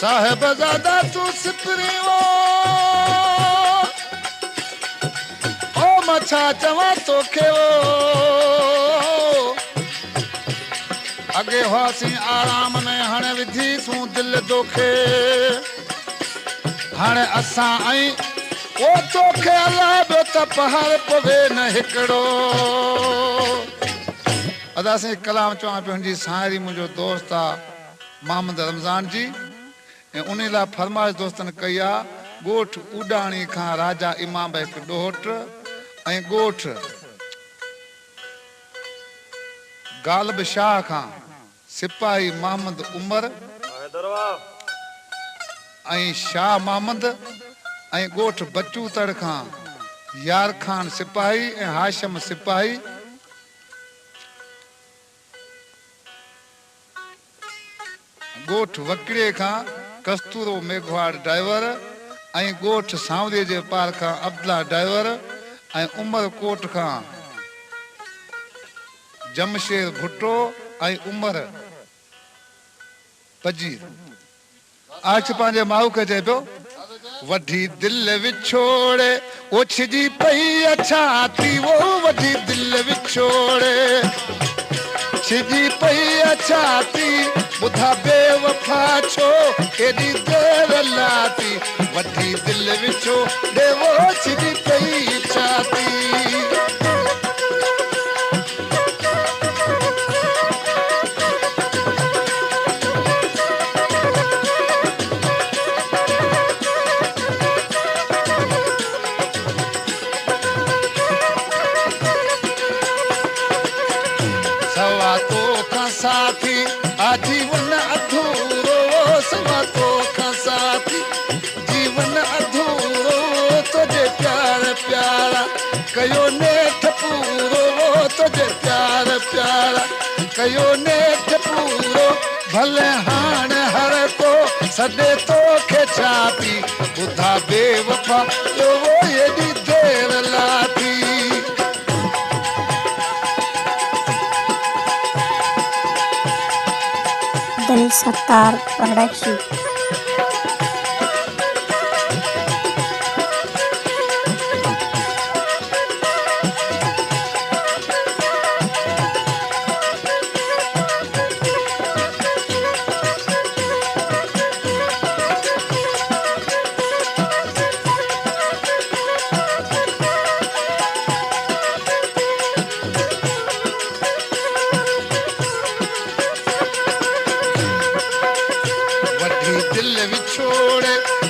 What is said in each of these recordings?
साहिब ज़ादा तूं सिपरी ओ मछा चवां तोखे अगे हुआसीं आराम में हाणे विधी सूं दिल दोखे हाणे असां ऐं ओ तोखे अलाह ॿियो त पहाड़ पवे न हिकिड़ो अदा से कलाम चवां पियो हुनजी साहेड़ी मुंहिंजो दोस्त आहे मोहम्मद रमज़ान जी ऐं उन लाइ फरमाइश दोस्तनि कई आहे ॻोठ उॾाणी खां राजा इमाम हिकु ॾोहट ऐं ॻोठ गालिब शाह खां सिपाही मोहम्मद उमर ऐं शाह मोहम्मद ऐं ॻोठ बच्चू तड़ खां यार खान सिपाही ऐं हाशम सिपाही ॻोठ वकिड़े खां कस्तूरो मेघवाड़ ड्राइवर ऐं ॻोठ सांवरे जे पार खां अब्दुल्ला ड्राइवर ऐं उमरकोट खां जमशेद भुट्टो ऐं उमर पजीर आज पंहिंजे माउ खे चए पियो वॾी दिल विछोड़े ओछिजी पई अछाती वो वॾी दिल विछोड़े छिजी पई अछाती ॿुधा बेवफा छो एॾी देर लाती वॾी दिल विछोड़े वो छिजी पई अछाती साथी आजीवन अधूरो सवा तो खां साथी जीवन अधूरो तुझे प्यार प्यारा कयो नेठ पूरो तुझे प्यार प्यारा कयो नेठ पूरो भले हाणे हर को सॾे तोखे छाती ॿुधा बेवफा वो एॾी देर लाथी दिल सत्तार प्रोडक्शन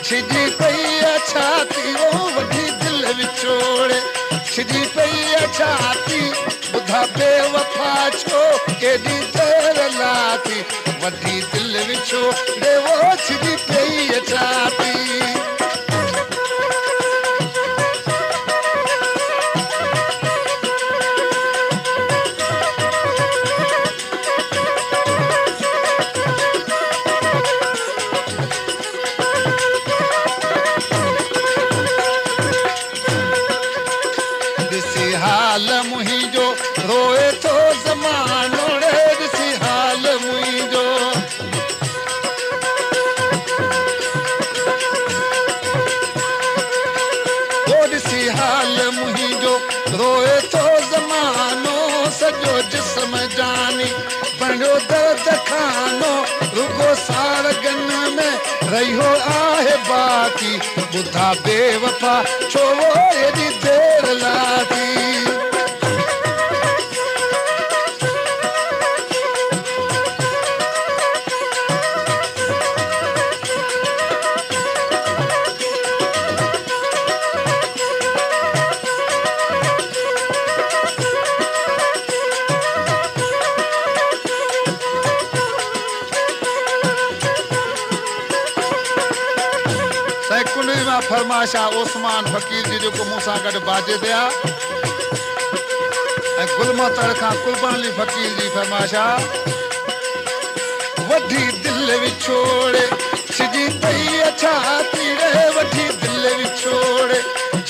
छिजी पई अछाती वो वॾी दिल विछोड़े छिजी पई अछाती ॿुधा बेवफा छो केॾी देर लाथी वॾी दिल विछोड़े वो छिजी पई अछाती हाल मुहिंजो रोए तो ज़मानो रे ॾिसी हाल मुहिंजो ॾिसी हाल मुहिंजो रोए तो ज़मानो सॼो जिस्म जानी बणियो दर्द खानो रुगो सारगन में रहियो आहे बाक़ी ॿुधा बेवफा छो वो एॾी देर लाथी फरमाइश आहे ओसमान फ़कीर जी जेको मूंसां गॾु बाजे ते आहे ऐं गुलमतड़ खां कुर्बान अली फ़कीर जी फरमाइश आहे वॾी दिल विछोड़े छिजी पई अछाती रे वॾी दिल विछोड़े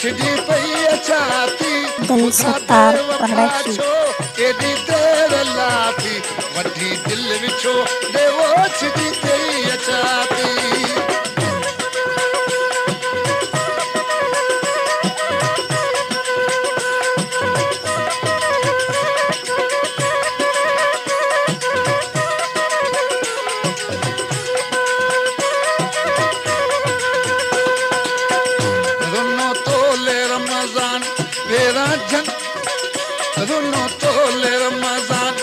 छिजी पई अछाती दिल सत्तार प्रोडक्शन एॾी देर लाथी वॾी दिल विछोड़े वो छिजी पई अछाती रमज़ान वेरा जन रुनो तोले रमज़ान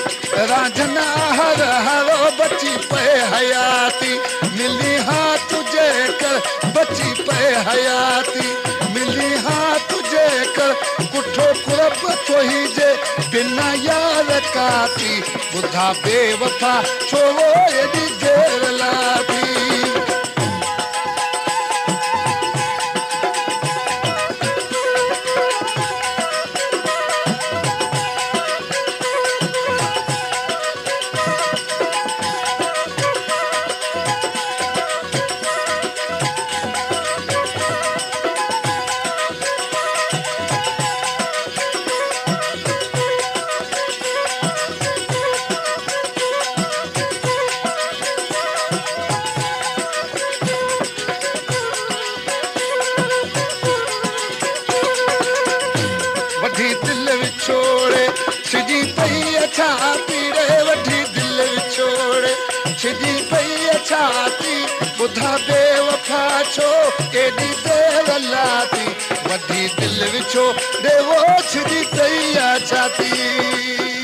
राजन हर हरो बची पे हयाती मिली हाँ तुझे कर बची पे हयाती मिली हाँ तुझे कर कुठो कुरब थोही जे बिना यार काती बुधा बेवफा छो वो एडी देर लाती दिल विछोड़े छिजी पई अच्छा पीड़े वठी दिल विछोड़े छिजी पई अच्छा पी बुधा बेवफा छो एडी देर लाती वठी दिल विछोड़े वो छिजी पई अच्छा पी